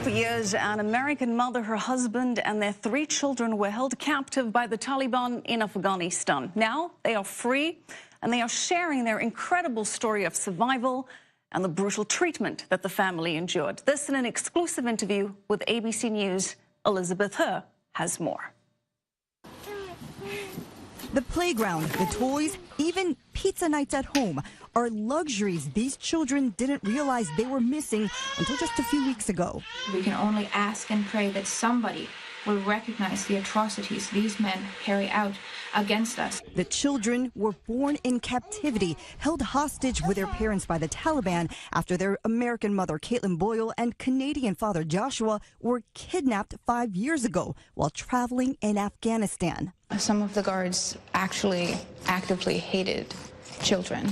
For years, an American mother, her husband, and their 3 children were held captive by the Taliban in Afghanistan. Now they are free, and they are sharing their incredible story of survival and the brutal treatment that the family endured. This in an exclusive interview with ABC News. Elizabeth Herr has more. The playground, the toys, even pizza nights at home are luxuries these children didn't realize they were missing until just a few weeks ago. We can only ask and pray that somebody will recognize the atrocities these men carry out against us. The children were born in captivity, held hostage with their parents by the Taliban after their American mother, Caitlin Boyle, and Canadian father, Joshua, were kidnapped 5 years ago while traveling in Afghanistan. Some of the guards actually actively hated children.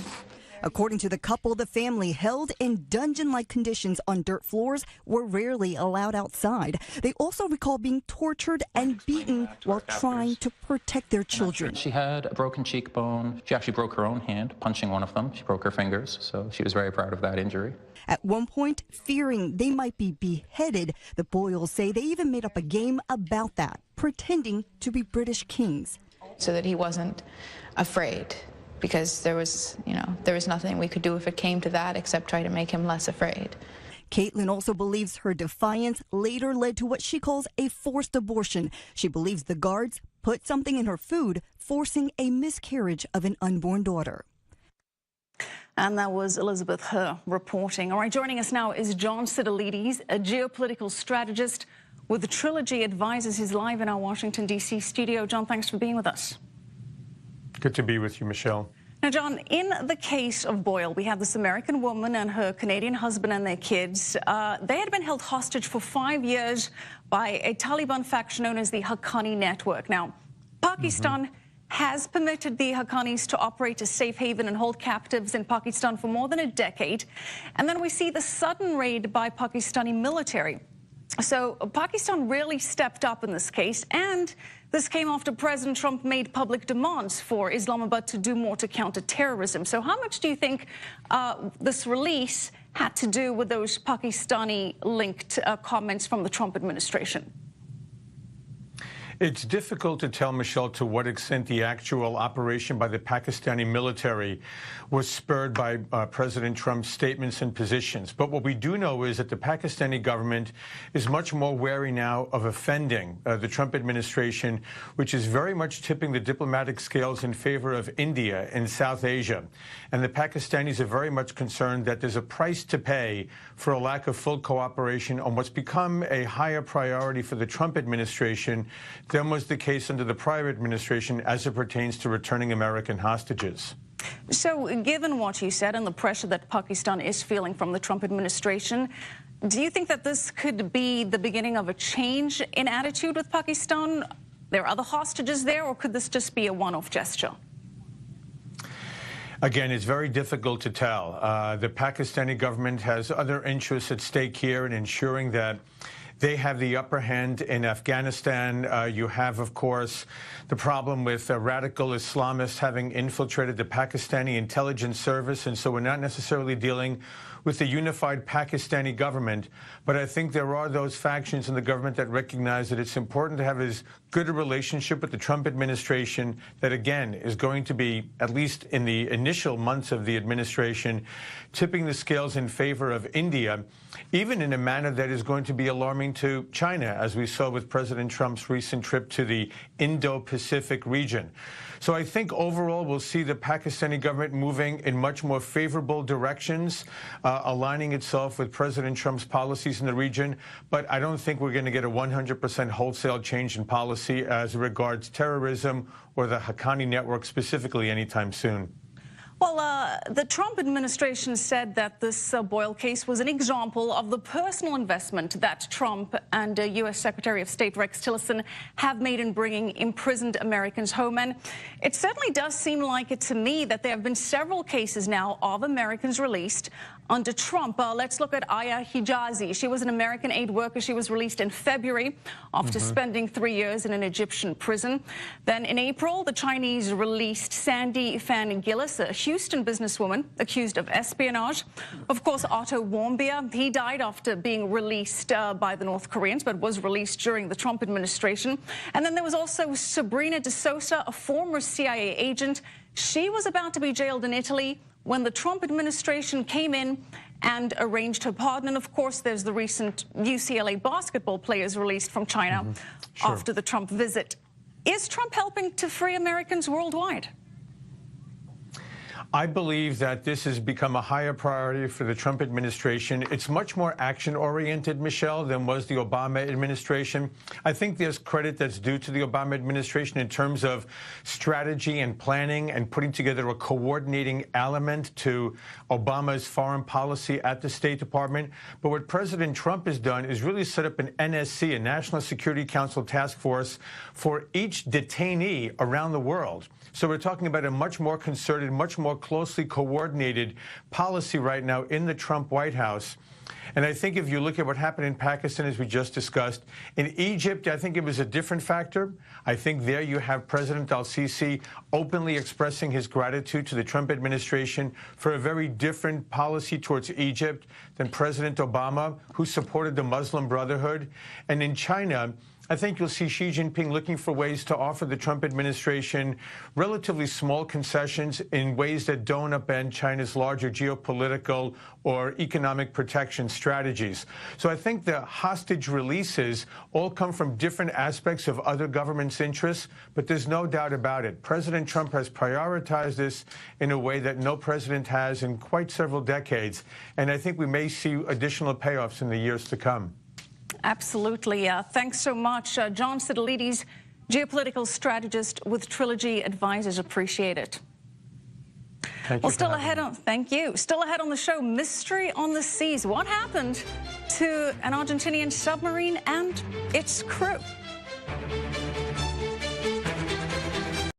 According to the couple, the family held in dungeon-like conditions on dirt floors were rarely allowed outside. They also recall being tortured and beaten while trying to protect their children. She had a broken cheekbone. She actually broke her own hand punching one of them. She broke her fingers, so she was very proud of that injury. At one point, fearing they might be beheaded, the Boyles say they even made up a game about that, pretending to be British kings. So that he wasn't afraid, because there was nothing we could do if it came to that except try to make him less afraid. Caitlin also believes her defiance later led to what she calls a forced abortion. She believes the guards put something in her food, forcing a miscarriage of an unborn daughter. And that was Elizabeth Herr reporting. All right, joining us now is John Sitilides, a geopolitical strategist with the Trilogy Advisors. He's live in our Washington, D.C. studio. John, thanks for being with us. Good to be with you, Michelle. Now, John, in the case of Boyle, we have this American woman and her Canadian husband and their kids. They had been held hostage for 5 years by a Taliban faction known as the Haqqani Network. Now, Pakistan has permitted the Haqqanis to operate a safe haven and hold captives in Pakistan for more than a decade. And then we see the sudden raid by Pakistani military. So Pakistan really stepped up in this case, and this came after President Trump made public demands for Islamabad to do more to counter terrorism. So how much do you think this release had to do with those Pakistani-linked comments from the Trump administration? It's difficult to tell, Michelle, to what extent the actual operation by the Pakistani military was spurred by President Trump's statements and positions. But what we do know is that the Pakistani government is much more wary now of offending the Trump administration, which is very much tipping the diplomatic scales in favor of India and South Asia. And the Pakistanis are very much concerned that there's a price to pay for a lack of full cooperation on what's become a higher priority for the Trump administration than was the case under the prior administration as it pertains to returning American hostages. So given what you said and the pressure that Pakistan is feeling from the Trump administration, do you think that this could be the beginning of a change in attitude with Pakistan? There are other hostages there, or could this just be a one-off gesture? Again, it's very difficult to tell. The Pakistani government has other interests at stake here in ensuring that they have the upper hand in Afghanistan. You have, of course, the problem with radical Islamists having infiltrated the Pakistani intelligence service, and so we're not necessarily dealing with the unified Pakistani government. But I think there are those factions in the government that recognize that it's important to have as good a relationship with the Trump administration that, again, is going to be, at least in the initial months of the administration, tipping the scales in favor of India, even in a manner that is going to be alarming to China, as we saw with President Trump's recent trip to the Indo-Pacific region. So I think overall we'll see the Pakistani government moving in much more favorable directions, aligning itself with President Trump's policies in the region. But I don't think we're going to get a 100% wholesale change in policy as regards terrorism or the Haqqani network specifically anytime soon. Well, the Trump administration said that this Boyle case was an example of the personal investment that Trump and U.S. Secretary of State Rex Tillerson have made in bringing imprisoned Americans home. And it certainly does seem like it to me that there have been several cases now of Americans released under Trump. Let's look at Aya Hijazi. She was an American aid worker. She was released in February after spending 3 years in an Egyptian prison. Then in April, the Chinese released Sandy Fan Gillis, a Houston businesswoman accused of espionage. Of course, Otto Warmbier, he died after being released by the North Koreans, but was released during the Trump administration. And then there was also Sabrina de Sousa, a former CIA agent. She was about to be jailed in Italy when the Trump administration came in and arranged her pardon. And of course, there's the recent UCLA basketball players released from China after the Trump visit. Is Trump helping to free Americans worldwide? I believe that this has become a higher priority for the Trump administration. It's much more action-oriented, Michelle, than was the Obama administration. I think there's credit that's due to the Obama administration in terms of strategy and planning and putting together a coordinating element to Obama's foreign policy at the State Department. But what President Trump has done is really set up an NSC, a National Security Council task force, for each detainee around the world. So we're talking about a much more concerted, much more closely coordinated policy right now in the Trump White House. And I think if you look at what happened in Pakistan, as we just discussed, in Egypt, I think it was a different factor. I think there you have President al-Sisi openly expressing his gratitude to the Trump administration for a very different policy towards Egypt than President Obama, who supported the Muslim Brotherhood. And in China, I think you'll see Xi Jinping looking for ways to offer the Trump administration relatively small concessions in ways that don't upend China's larger geopolitical or economic protection strategies. So I think the hostage releases all come from different aspects of other governments' interests, but there's no doubt about it. President Trump has prioritized this in a way that no president has in quite several decades, and I think we may see additional payoffs in the years to come. Absolutely. Thanks so much. John Sitilides, geopolitical strategist with Trilogy Advisors. Appreciate it. Thank you. Well, still ahead on, thank you. Still ahead on the show, mystery on the seas. What happened to an Argentinian submarine and its crew?